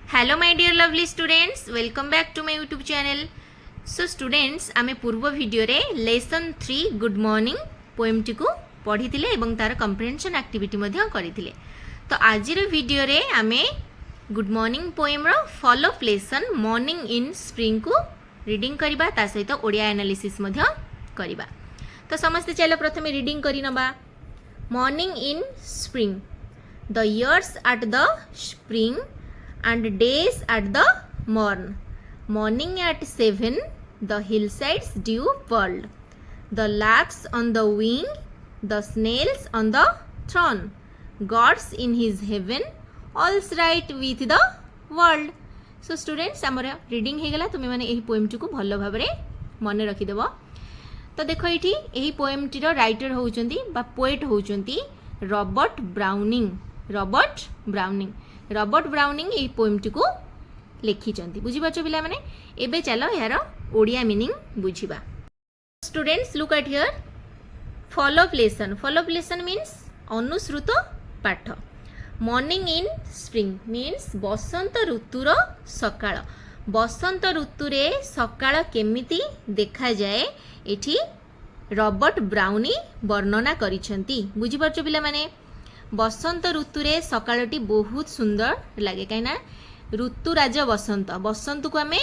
Hello my dear lovely students, welcome back to my YouTube channel. So students, आमे पूर्व video रे lesson 3 good morning poem टी को पढ़ी थिले एवं तार कंप्रिहेंशन एक्टिविटी मध्य करिथिले। तो आज रो वीडियो रे आमे गुड मॉर्निंग पोएम रो follow up lesson morning in spring को रीडिंग करबा, ता सहित ओडिया एनालिसिस मध्य करबा। तो समस्त चलो प्रथमे रीडिंग करि नबा। Morning in spring, the years at the spring and days at the morn. Morning at 7, the hillsides dew pearled. The larks on the wing, the snails on the throne. Gods in his heaven, all's right with the world. So students, आमर reading हो गला। तुम्हें माने एही poem टी को भल भाबरे मन रखी देबो। तो देखो एठी एही पोएम टी रो राइटर होउचंती बा पोएट होउचंती रॉबर्ट ब्राउनिंग। रॉबर्ट ब्राउनिंग ये पोएम टी को लिखिचंती। बुझी पाछो पिला माने। एबे चलो यार ओडिया मीनिंग बुझिबा। Students look at here. Follow up lesson means अनुश्रुत पाठ। मॉर्निंग इन स्प्रिंग मीन्स बसंत ऋतुर सकाळ। बसंत ऋतुरे सकाळ केमिति देखा जाए एठी रॉबर्ट ब्राउनी वर्णना करिसंती। बुझी पाछो पिला माने। बसंत ऋतुरे सकाळटी बहुत सुंदर लगे कहीं ऋतु राजा बसंत। बसंत को आमे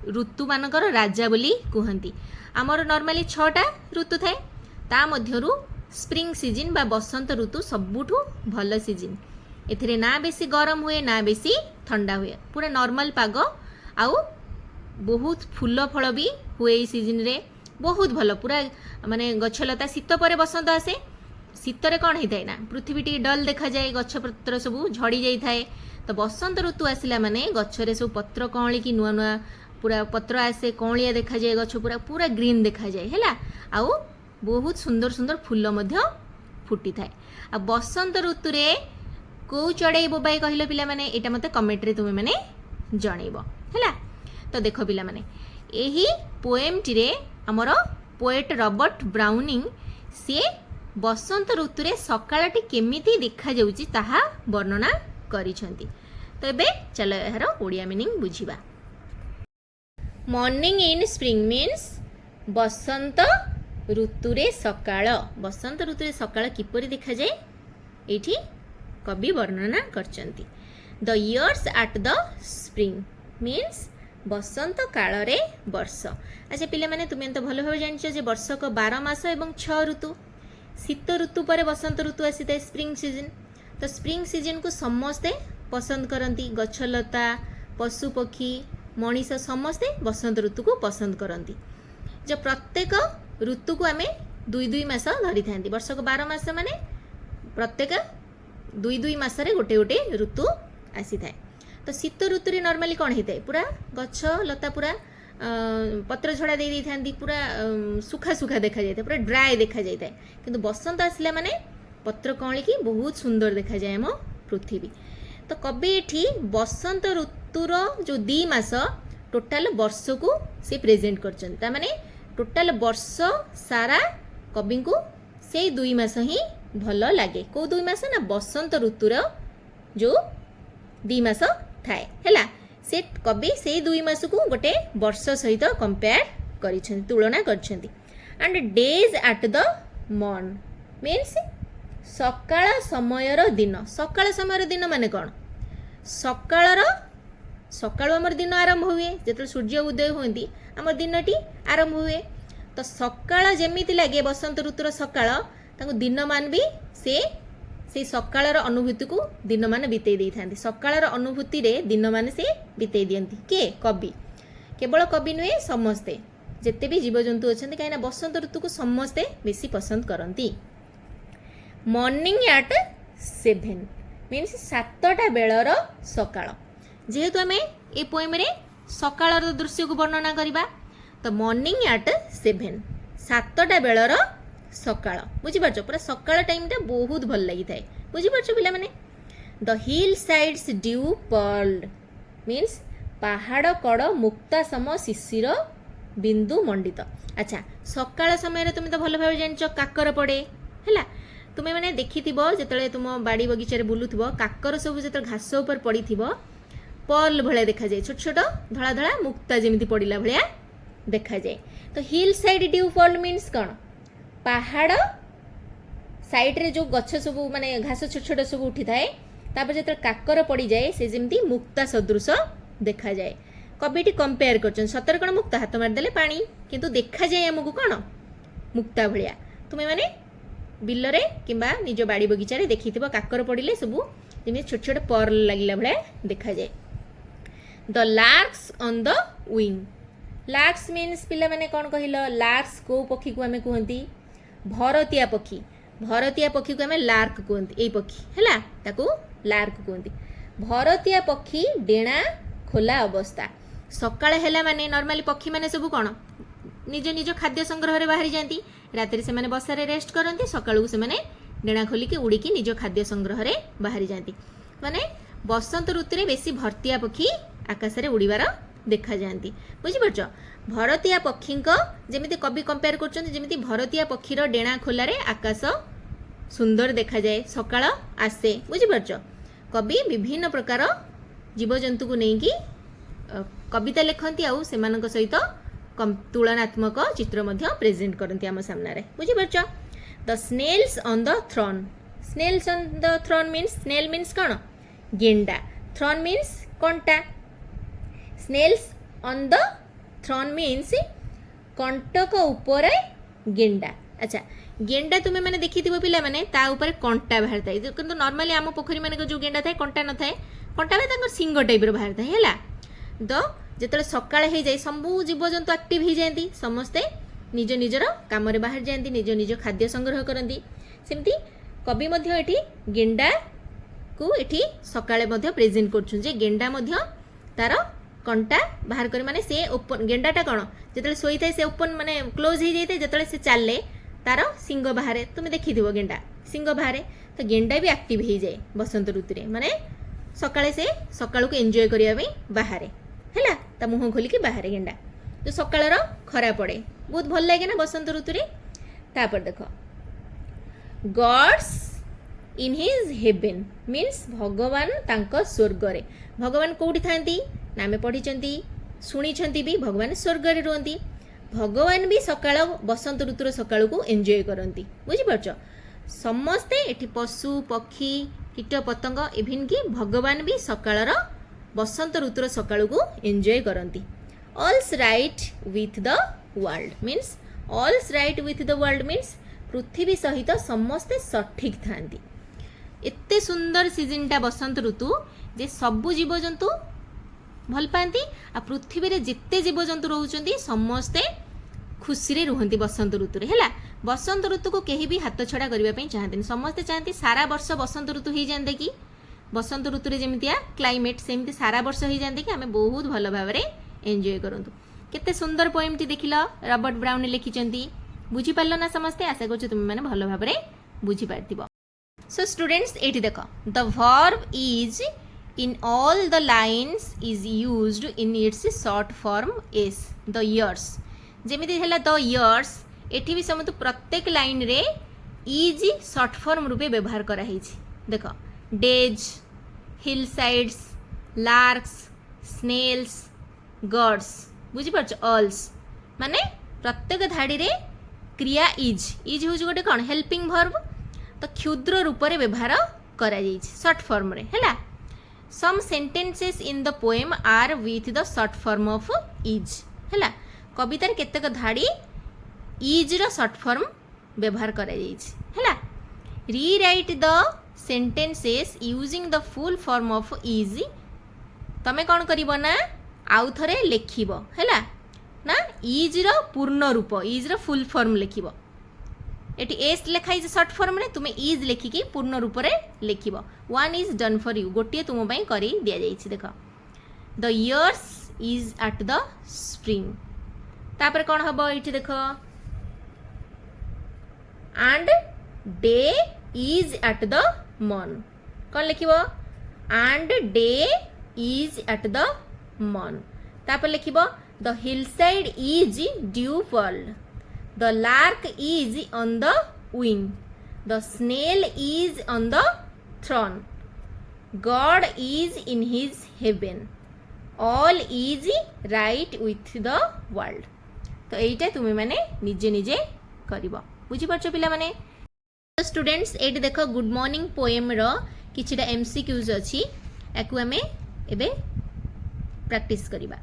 ऋतु मानकर राजा बोली कहती। आमर नॉर्मली 6टा ऋतु थाए, ता मध्यरु स्प्रिंग सीजन बा बसंत ऋतु सबुठु भल सीजन। एथिरे ना बेसी गरम हुए ना बेसी ठंडा हुए, पूरा नॉर्मल पाग। आउ बहुत फूल फल भी हुए ई सीजन रे, बहुत भल। पूरा माने गछलता शीत परे बसंत आसे। शीतरे कौन होता है ना पृथ्वी टी डल देखा जाए, गछ पत्र सब झड़ी जाई थाए। तो बसंत ऋतु आसला माने गछरे सब पत्र कौली की नुआ नुआ पूरा पत्र आसे, कौलिया देखा जाए, गछ पूरा पूरा ग्रीन देखा जाए हैला। आउ बहुत सुंदर सुंदर फूल मध्य फुटी थाए। आ बसंत ऋतु रे को चढ़ई बोबाई कहलो पिला माने, एटा मते कमेंट रे तुमे माने जणैबो हैला। तो देखो पिला माने एही पोएम टी रे हमर पोएट रॉबर्ट ब्राउनिंग से बसंत ऋतु रे सकाळटी केमिति देखा जाउची ताहा वर्णना करिसंती। तो एबे चलो यार ओडिया मीनिंग बुझिबा। मॉर्निंग इन स्प्रिंग मीन्स बसंत ऋतु रे सकाळ। बसंत ऋतु रे सकाळ किपरि देखा जाए एठी कवि वर्णना करचंती। The years at the spring means बसंत काल रे वर्ष। अच्छा पिले माने तुमे तो भलो भाबे जानिछ जे वर्ष को 12 मास एवं 6 ऋतु। शीत ऋतु पर बसंत ऋतु आसी था स्प्रिंग सीजन। तो स्प्रिंग सीजन को समस्ते पसंद करती। गछलता पशु पक्षी मनीष समस्ते बसंत ऋतु को पसंद करती। जो प्रत्येक ऋतु को आमे 2 मास धरी था। वर्ष को 12 मास माने प्रत्येक 2 मास रे गोटे गोटे ऋतु आसी था। तो शीत ऋतु रे नॉर्मली कौन होता है, पूरा गछ लता पूरा पत्र झड़ा दे था, पूरा सुखा सुखा देखा जाए, पूरा ड्राए देखा जाए। किंतु बसंत आसला माने पत्र कौली की बहुत सुंदर देखा जाए आम पृथ्वी। तो कवि एठी बसंत ऋतुर जो 2 मास टोटाल वर्ष को से प्रेजेंट करछन। माने टोटाल वर्ष सारा कवि को से 2 मास ही भल लगे। को 2 मास ना बसंत ऋतुर जो 2 मास थाए हैला। से कवि से 2 मास को गोटे वर्ष सहित कंपेयर करिसेंती, तुलना करिसेंती। And days at the morn means सकाळ समयर दिन। सकाळ समयर दिन माने कौन, सकाळ आमर दिन आरंभ हुए जेते सूर्य उदय होती आमर दिनटी आरंभ हुए। तो सकाळ जेमिति लगे बसंत ऋतुर सकाळ, तांको दिन मान भी से सकाळर अनुभूति को दिन मान बितेई देई थांती। सकाळर अनुभूति रे दिन मान से बितेई दियंती। के कवि, केवल कवि नुहे समस्ते जेते भी जीवजंतु अछंती, काहे ना बसंत ऋतु को समस्ते बेसी पसंद करंती। मॉर्निंग एट 7 मीन्स 7टा बेलर सकाळ। जेहेतु आमे ए पोएम रे सकाळर दृश्य को वर्णना करिबा, तो मॉर्निंग एट 7 7टा बेलर सकाळ। बुझी पारछो, पूरा सकाळ टाइम टा बहुत भल लगी थाए। बुझी पारछो पिला माने। The hill sides dew pearled means पहाड़ कड़ मुक्ता सम शिशिर बिंदु मंडित। अच्छा सकाळ समय तुम तो भल भाव जानिछ काकर पड़े हैला। तुमे माने देखिथिबो जेतले तुम बाड़ी बगीचा रे बुलुथिबो काकर सब जेतले घास ऊपर पड़ी पर्ल भाया देखा जाए छोट छोट धड़ा धड़ा मुक्ता जमी पड़ा भाया देखा जाए। तो hill side due fall means कौन पहाड़ साइड रे जो गछ सब माने घास छोट छोट सब उठी थाए तापर जो काकर पड़ जाए से जमी मुक्ता सदृश देखा जाए। कविटी कंपेयर कर सतर कौन मुक्ता हाथ मारिदेले पानी किंतु देखा जाए आमको कौन मुक्ता भाया। तुम्हें माने बिलरे किंबा निज बाड़ी बगीचारे देखी काकर पड़े सब जमी छोट छोट पर्ल लगे भाया देखा जाए। The larks on the wing larks means पिला माने कौन कहल लार्क्स को पक्षी को आम कहती भरतिया पक्षी भरतिया पक्षी को आम लार्क कहती यही पक्षी है ताकू लार्क कहती। भरतिया पक्षी डेणा खोला अवस्था सकाळ है माने नॉर्मली पक्षी माने सब कौन निज निज खाद्य संग्रह बाहरी जाती राति से बसारे रेस्ट करती सकाळू से डेणा खोलिकी उड़ीकी निज खाद्य संग्रह बाहरी जाती माने बसंत ऋतु बेसी भरतिया पक्षी आकाश में उड़ीबार देखा जाती बुझीपार। भरतिया पक्षी जमी कवि कंपेयर करमी भरतिया पक्षीर डेणा खोलारे आकाश सुंदर देखा जाए सकाळ आसे बुझीपार। कवि विभिन्न प्रकार जीवजंतु को लेकिन कविता लिखती आउ सेमानक सहित तुलनात्मक चित्र प्रेजेंट करती आम सामने बुझीपार। The snails on the thorn snails on the thorn means snail means कौन गेंडा थ्रोन मीन्स कंटा snails on the thorn means कंटक उपर गेंडा। अच्छा गेंडा तुम्हें मैंने देखी थी पिला माने ता ऊपर कंटा बाहर थाए किंतु नॉर्मली आम पोखरी माने जो गेंडा थाए कंटा न थाए कंटा में सिंग टाइप बाहर थाए है तो जो सकाळ हो जाए सबू जीवजंतु एक्टिव हो जाती समस्ते निज निजर काम बाहर जाती निज निज खाद्य संग्रह करती सेमती कवि ये गेंडा को ये सकाळे प्रेजेंट कर गेंडा तार कंटा बाहर कर माने से ओपन गेंडाटा कौन जो शोई थाए से ओपन माने क्लोज हो जाए जो से चले तार सिंग बाहर तुम्हें देखी गेंडा सिंग बाहर तो गेंडा भी एक्टिव हो जाए बसंत ऋतु रे माने सकाळे से सकाळ को एंजॉय करने बाहर है ता मुह खोलिकी बाहर गेंडा जो सकाळर खरा पड़े बहुत भल लगे ना बसंत ऋतु रे। तापर देख gods in his heaven means भगवान तांको स्वर्ग रे भगवान कोठी थांती ना आम पढ़ी शुणी भी भगवान स्वर्ग रे रुहती भगवान भी सकाळ बसंत ऋतुर सकाळ को एंजॉय करती बुझीपार। समस्ते एठी पशु पक्षी कीट पतंग इभिन कि भगवान भी सकाळर बसंत ऋतुर सकाळ को एंजॉय करती। All's right with the world means all's right with the world means पृथ्वी सहित समस्ते सठिक थांती। एते सुंदर सीजनटा बसंत ऋतु जे सबु जीवजंतु भल पाती आ पृथ्वी रे जिते जीवजंतु रोचंती समस्ते खुशी रे रुहंती बसंत ऋतु रे है। बसंत ऋतु को कहीं भी हाथ छड़ा करने चाहते समस्ते चाहती सारा वर्ष बसंत ऋतु हो जाते कि बसंत ऋतु जमीतिया क्लाइमेट सेमती सारा वर्ष हो जाते कि आम बहुत भल भाव में एंजॉय करूँ। केते सुंदर पोएमटी देखिल रॉबर्ट ब्राउन लिखिं बुझीपार ना समस्ते आशा कर तुम मैंने भल भाव में बुझीपार। सो स्टूडेंट्स ये देख the verb is in all the lines is used in its short form s the years जेमिति हला the years एठी भी समत प्रत्येक लाइन रे इज शॉर्ट फॉर्म रूपे व्यवहार करा हिछि। देख डेज हिलसाइड्स लार्क्स स्नेल्स गॉड्स बुझी पारछ ऑल्स माने प्रत्येक धाड़ी रे क्रिया इज होज गोटे कौन हेल्पिंग वर्ब तो क्षुद्र रूप रे व्यवहार करा जाइछि शॉर्ट फॉर्म रे हैला। Some sentences in the poem are with the short form of is हैला कवितार केतेक धाड़ी is रो short form व्यवहार करा जाइछि हैला। rewrite the sentences using the full form of is तमे कौन करिवो ना आउ थरे लेखिबो हैला ना is रो पूर्ण रूप is रो फुल फॉर्म लेखिबो एटी एस लिखाई शॉर्ट फॉर्म रे तुम्हें इज लेखिकी पूर्ण रूप से लिखब one is done for you गोटे तुम कर दि जाइए। देख the years is at the spring तापर कौन हम ये देख and day is at the मन कौन लिखब and day is at the मन तापर लिखब the hillside is dew pearled The lark is on the wing. The snail is on the throne. God is in his heaven. All is right with the world. तो यहीटा तुम्हें मैंने निजे निजे कर बुझी पार्छ पिला माने। स्टूडेंट्स ये देख गुड मॉर्निंग पोएम रो किछिटा एमसीक्यूज अच्छी याकू आम एबे प्रैक्टिस करिबा।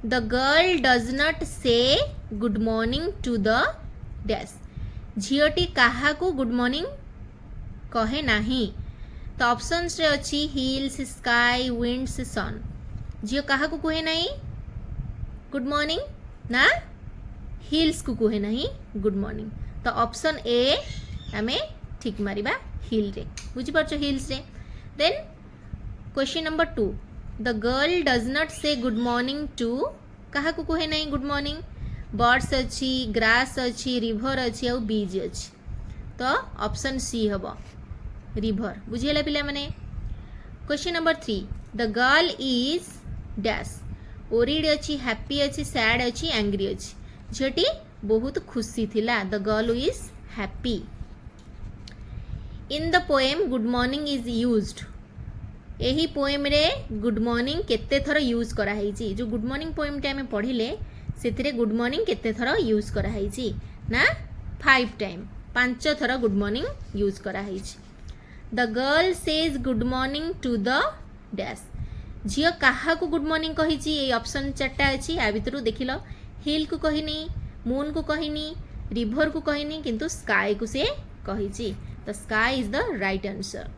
The girl does not say good morning to the dash. झीटी काहा को गुड मॉर्निंग कहे नाही। तो ऑप्शंस रे अच्छी हिल्स स्काई विंड्स सन। झील काहा को कहे नाही गुड मॉर्निंग ना हिल्स को कहे नहीं गुड मॉर्निंग। तो ऑप्शन ए आमे ठीक मारिबा हिल रे बुझी पारछ हिल्स रे। Then question number 2 the girl does not say good morning to काहा को कहे नहीं गुड मॉर्निंग। बर्ड्स अच्छी ग्रास अच्छी रिवर अच्छी और बीच अच्छी। तो ऑप्शन सी हम रिवर बुझीगला पिला माने। Question number 3 the girl is dash. Worried अच्छी हैप्पी अच्छी सैड अच्छी एंग्री अच्छी। झीटी बहुत खुशी थिला। The girl is happy. In the poem good morning is used. यही पोएम रे गुड मॉर्निंग केते थर यूज करा हैची। जो गुड मॉर्निंग पोएम टे हमें पढ़िले सेथिरे गुड मॉर्निंग केते थर यूज करा हैची ना 5 टाइम 5 थर गुड मॉर्निंग यूज करा हैची। The girl says good morning to the dash. झील काहा को गुड मॉर्निंग कहिची। ये ऑप्शन 4टा अच्छी आ भितरु देखिल हिल को कहिनी मून को कहिनी रिवर को कहिनी किंतु स्काई को से कहिची। The sky is the right answer.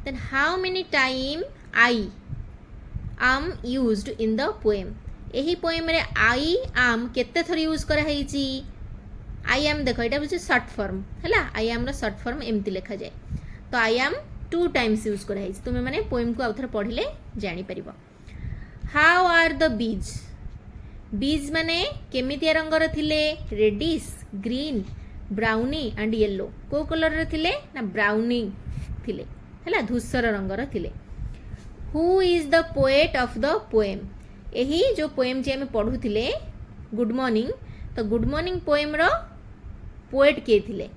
Then how many time I am used in the poem. यही पोएम रे आई आम केते थर यूज करा हैची। आई आम देखो एटा बुझे शॉर्ट फॉर्म हैला। आई आम रो शॉर्ट फॉर्म एमती लिखा जाए। तो आई आम 2 टाइम्स यूज करा हैची। तुमे माने पोएम को आउथर पढ़िले जानि परिबो। How are the bees. बीज माने केमितिया रंगर थिले reddish green brownie and yellow. को कलर रे थिले ना ब्राउनी थिले हैला धूसर रंगर थिले। Who is the poet of the poem. यही जो पोएम जे हमें पढ़ुथिले गुड मॉर्निंग। तो गुड मॉर्निंग पोएम रो पोएट के थिले।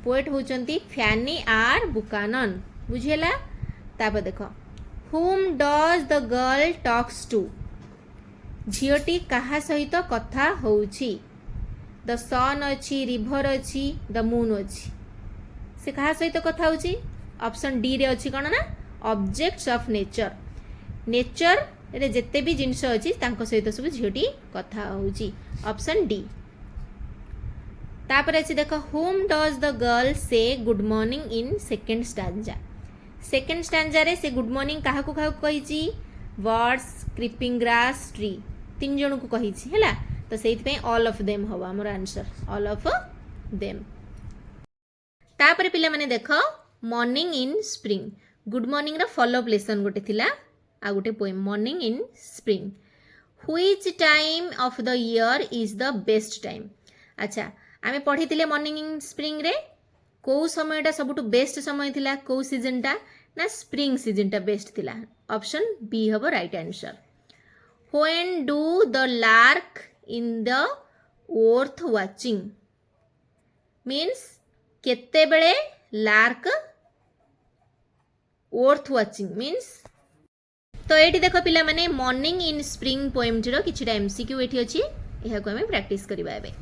पोएट होचंती फैनी आर बुकानन बुझेला। तापर देखो whom does the girl talks to. झीटी काहा सहित कथा होउची। द सन अच्छी रिवर अच्छी द मून अच्छी। से कहा सहित कथा होउची। ऑप्शन डी रे अच्छी कौन ना ऑब्जेक्ट्स ऑफ नेचर। नेचर रे जेते भी जिनस अच्छी तांको सहित सब झीटी कथा होउची। Option D. तापर अच्छी देखो हुम डज द गर्ल से good morning in second stanza. Second stanza रे से गुड मॉर्निंग काहा को कहिची बर्ड्स क्रीपिंग ग्रास ट्री 3 जन को कहिची हैला। तो से ऑल ऑफ देम हवा हमर आंसर ऑल ऑफ देम। तापर पिला माने देखो morning in spring. Good morning रा फॉलो अप लेसन गोटे थिला आ गोटे poem morning in spring. Which time of the year is the best time. अच्छा आमे पढ़ी मॉर्निंग इन स्प्रिंग रे को समयटा सबुठु बेस्ट समय थिला को सीजन टा ना स्प्रिंग सीजन टा बेस्ट थिला। ऑप्शन बी हबो right answer. When do the lark in the worth watching means केते बेले लार्क वर्थ वाचिंग मीन्स। तो ये देख पिला माने मॉर्निंग इन स्प्रिंग पोएम टीर किछिटा एमसीक्यू एठी अछि एहा को हमें प्रैक्टिस करिबा एबे।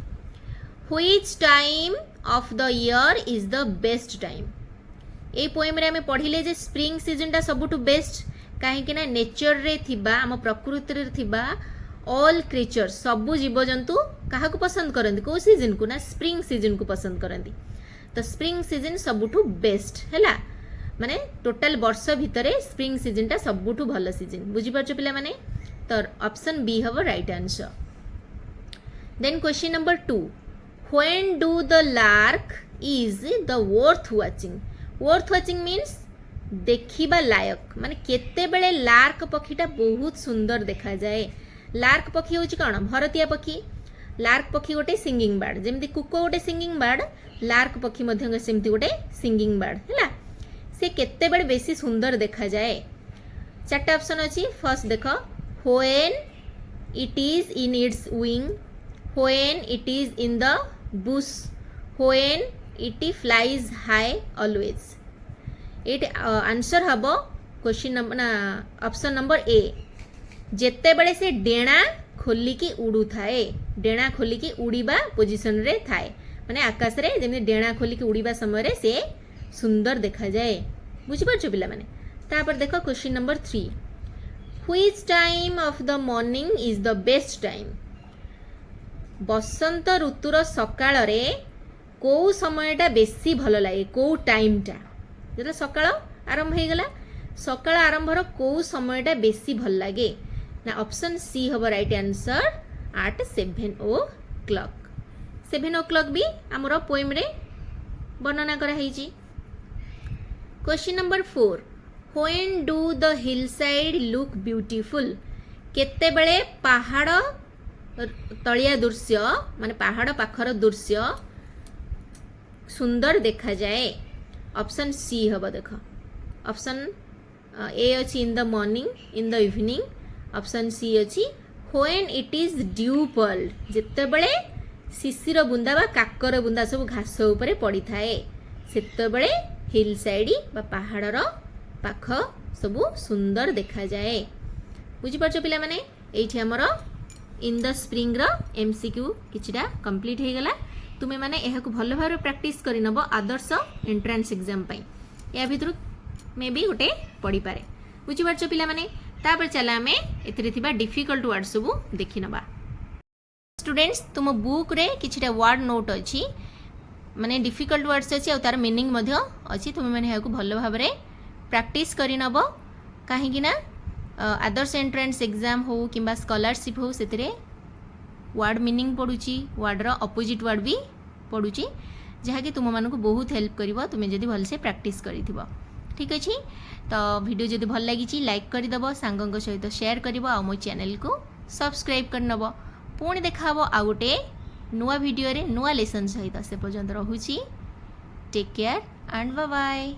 Which time of the year is the best time. ए पोएम रे हमें पढ़िले जे स्प्रिंग सीजन टा सबुठु बेस्ट कहीं ना नेचर रे थिबा आम प्रकृति रे थिबा ऑल क्रिएचर सबु जीवजंतु क्या पसंद करती कौ सीजन को ना स्प्रिंग सीजन को पसंद करती। तो स्प्रिंग सीजन सबुठु बेस्ट है माने टोटल वर्ष भितर स्प्रिंग सीजन टा सबुठु भल सीजन बुझीपार पिला माने। तो ऑप्शन बी हम right answer. Then question number 2 when do the lark is the worth watching. Worth watching means देखिबा लायक माने केते बेले लार्क पक्षीटा बहुत सुंदर देखा जाए। लार्क पक्षी होची कौन भारतीय पक्षी। लार्क पक्षी गोटे सिंगिंग बर्ड जेमती कुको गोटे सिंगिंग बर्ड लार्क पक्षी मध्य सेमती गोटे सिंगिंग बर्ड है से केते बेले बेसी सुंदर देखा जाए। 4टा ऑप्शन अछि। फर्स्ट देखो when it is in its wing when it is in the bush when it flies high always. It answer हम question number option number A ଯେତେବେଳେ ସେ ଡେଣା ଖୋଲିକି ଉଡ଼ୁଥାଏ, ଡେଣା ଖୋଲିକି ଉଡ଼ିବା ପୋଜିସନରେ ଥାଏ, ମାନେ ଆକାଶରେ ଯେମିତି ଡେଣା ଖୋଲିକି ଉଡ଼ିବା ସମୟରେ ସେ ସୁନ୍ଦର ଦେଖାଯାଏ। ବୁଝିପାରୁଛ ପିଲାମାନେ? ତାପରେ ଦେଖ question number 3, which time of the morning is the best time? ବସନ୍ତ ଋତୁର ସକାଳରେ କେଉଁ ସମୟଟା ବେଶୀ ଭଲ ଲାଗେ? କେଉଁ ଟାଇମ୍ଟା? ଯେତେବେଳେ ସକାଳ ଆରମ୍ଭ ହେଇଗଲା, ସକାଳ ଆରମ୍ଭର କେଉଁ ସମୟଟା ବେଶୀ ଭଲ ଲାଗେ? ନା ଅପସନ୍ ସି ହେବ right answer, at 7 o'clock। 7 o'clock ବି ଆମର ପୋଏମ୍ରେ ବର୍ଣ୍ଣନା କରାହେଇଛି। Question number 4, when do the hill side look beautiful? କେତେବେଳେ ପାହାଡ଼ ତଳିଆ ଦୃଶ୍ୟ ମାନେ ପାହାଡ଼ ପାଖର ଦୃଶ୍ୟ ସୁନ୍ଦର ଦେଖାଯାଏ? ଅପସନ୍ ସି ହେବ। ଦେଖ ଅପସନ୍ ଏ ଅଛି in the morning, in the evening. Option C ଅଛି ହ୍ୱେନ୍ ଇଟ୍ ଇଜ୍ ଡ୍ୟୁ ପର୍ଲଡ୍, ଯେତେବେଳେ ଶିଶିର ବୁନ୍ଦା ବା କାକର ବୁନ୍ଦା ସବୁ ଘାସ ଉପରେ ପଡ଼ିଥାଏ, ସେତେବେଳେ ହିଲ୍ ସାଇଡ୍ ବା ପାହାଡ଼ର ପାଖ ସବୁ ସୁନ୍ଦର ଦେଖାଯାଏ। ବୁଝିପାରୁଛ ପିଲାମାନେ? ଏଇଠି ଆମର ଇନ୍ ଦ ସ୍ପ୍ରିଙ୍ଗର MCQ କିଛିଟା କମ୍ପ୍ଲିଟ୍ ହେଇଗଲା। ତୁମେମାନେ ଏହାକୁ ଭଲ ଭାବରେ ପ୍ରାକ୍ଟିସ୍ କରିନେବ ଆଦର୍ଶ ଏଣ୍ଟ୍ରାନ୍ସ ଏକ୍ଜାମ୍ ପାଇଁ। ୟା ଭିତରୁ ମେ ବି ଗୋଟେ ପଡ଼ିପାରେ। ବୁଝିପାରୁଛ ପିଲାମାନେ? ତାପରେ ଚାଲ ଆମେ ଏଥିରେ ଥିବା ଡିଫିକଲ୍ଟ ୱାର୍ଡ ସବୁ ଦେଖିନେବା। स्टूडेंट्स तुम बुक रे किछिटा वर्ड नोट अच्छी माने डिफिकल्ट वर्ड्स अच्छी और तार मीनिंग मध्य अच्छी, तुम मैंने यहाँ भल भाव में प्रैक्टिस करनब कहीं आदर्श एंट्रेंस एग्जाम हो कि स्कॉलरशिप हो से वर्ड मीनिंग पड़ुची, वर्डर अपोजिट वर्ड भी पड़ुची, जहाँकि तुम मानक बहुत हेल्प कर तुम्हें जब भलसे प्रैक्टिस कर। ठीक अच्छे तो वीडियो जब भल लगी लाइक करदेव, सांगों सहित शेयर कर, मो चैनल को सब्सक्राइब करनब। पुणी देखा आ गोटे नुआ वीडियो रे नुआ लेसन सहित। से पर्यंत रहुची, take care and bye bye.